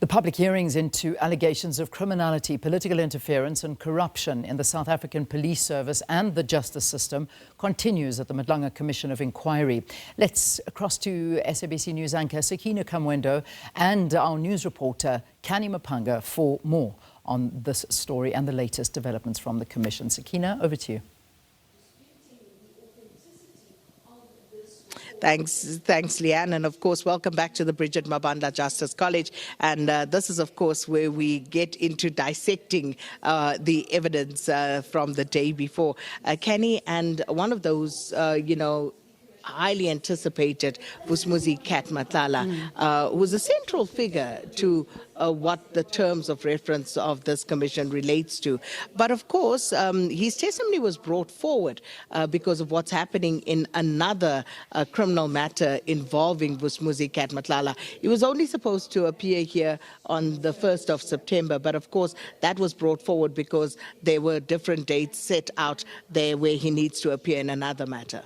The public hearings into allegations of criminality, political interference and corruption in the South African police service and the justice system continues at the Madlanga Commission of Inquiry. Let's cross to SABC News Anchor Sakina Kamwendo and our news reporter Canny Maphanga for more on this story and the latest developments from the Commission. Sakina, over to you. Thanks, Leanne. And of course, welcome back to the Bridget Mabandla Justice College. And this is, of course, where we get into dissecting the evidence from the day before. Canny, and one of those, highly anticipated Vusumuzi Kat Matlala was a central figure to what the terms of reference of this commission relates to. But of course, his testimony was brought forward because of what's happening in another criminal matter involving Vusumuzi Kat Matlala. He was only supposed to appear here on the 1st of September, but of course that was brought forward because there were different dates set out there where he needs to appear in another matter.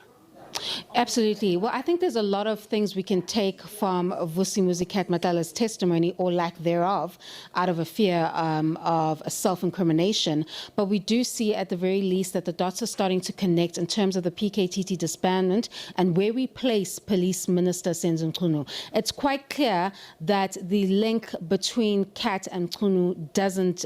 Absolutely. Well, I think there's a lot of things we can take from Vusumuzi Kat Matlala's testimony, or lack thereof, out of a fear of a self-incrimination. But we do see at the very least that the dots are starting to connect in terms of the PKTT disbandment and where we place Police Minister Senzo Mchunu. It's quite clear that the link between Kat and Mchunu doesn't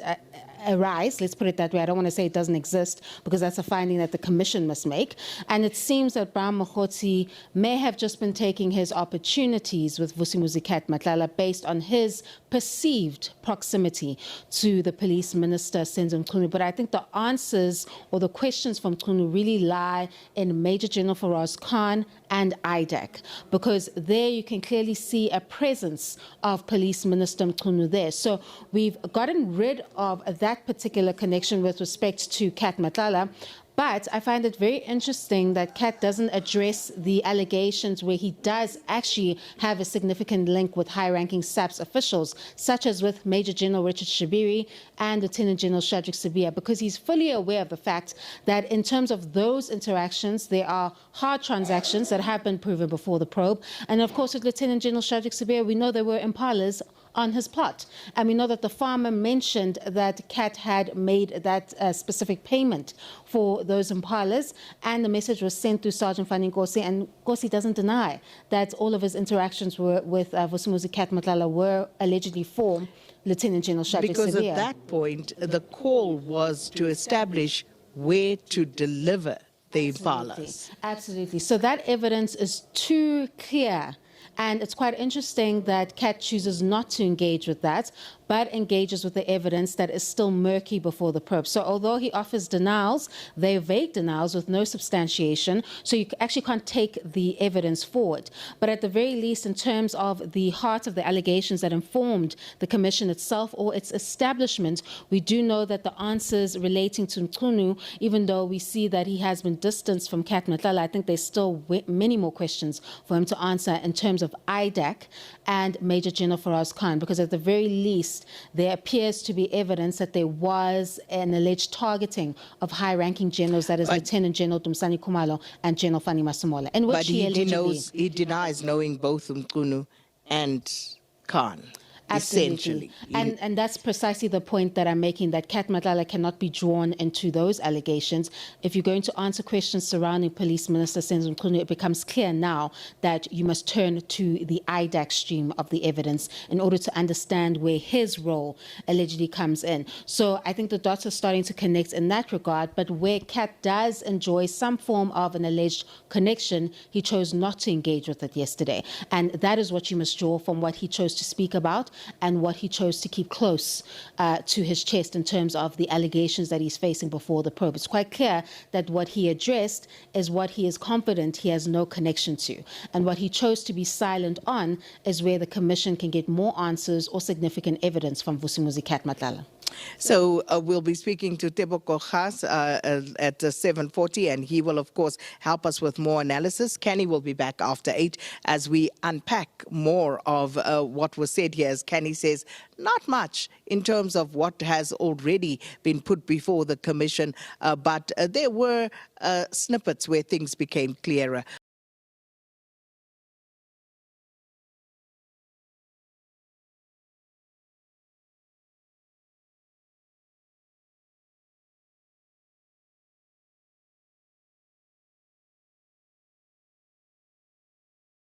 arise, let's put it that way. I don't want to say it doesn't exist because that's a finding that the commission must make. And it seems that Bram Mokhotsi may have just been taking his opportunities with Vusumuzi Kat Matlala based on his perceived proximity to the police minister Senzo Mchunu. But I think the answers or the questions from Mchunu really lie in Major General Faraz Khan and IDAC, because there you can clearly see a presence of Police Minister Mchunu there. So we've gotten rid of that particular connection with respect to Kat Matlala. But I find it very interesting that Kat doesn't address the allegations where he does actually have a significant link with high-ranking SABC officials, such as with Major General Richard Shabiri and Lieutenant General Shadrack Sibia, because he's fully aware of the fact that in terms of those interactions, there are hard transactions that have been proven before the probe. And of course, with Lieutenant General Shadrack Sibia, we know there were impalas on his plot. And we know that the farmer mentioned that Kat had made that specific payment for those impalas, and the message was sent to Sergeant Fanny Nkosi, and Nkosi doesn't deny that all of his interactions with Vusumuzi Kat Matlala were allegedly for Lieutenant General Shadrack Sibia. Because at that point, the call was to establish where to deliver the impalas. Absolutely. So that evidence is too clear. And it's quite interesting that Kat chooses not to engage with that, but engages with the evidence that is still murky before the probe. So although he offers denials, they're vague denials with no substantiation, so you actually can't take the evidence forward. But at the very least, in terms of the heart of the allegations that informed the commission itself or its establishment, we do know that the answers relating to Mchunu, even though we see that he has been distanced from Kat Matlala, I think there's still many more questions for him to answer in terms of IDAC and Major General Faraz Khan, because at the very least, there appears to be evidence that there was an alleged targeting of high-ranking generals, that is Lieutenant General Dumsani Khumalo and General Fanny Masemola, in which he denies knowing both Mchunu and Khan. Absolutely. And that's precisely the point that I'm making, that Kat Matlala cannot be drawn into those allegations. If you're going to answer questions surrounding Police Minister Senzo Mchunu, it becomes clear now that you must turn to the IDAC stream of the evidence in order to understand where his role allegedly comes in. So I think the dots are starting to connect in that regard, but where Kat does enjoy some form of an alleged connection, he chose not to engage with it yesterday. And that is what you must draw from what he chose to speak about and what he chose to keep close to his chest in terms of the allegations that he's facing before the probe. It's quite clear that what he addressed is what he is confident he has no connection to. And what he chose to be silent on is where the commission can get more answers or significant evidence from Vusumuzi Kat Matlala. So we'll be speaking to Tebogo Khas at 7:40, and he will, of course, help us with more analysis. Canny will be back after 8 as we unpack more of what was said here. As Canny says, not much in terms of what has already been put before the commission, but there were snippets where things became clearer.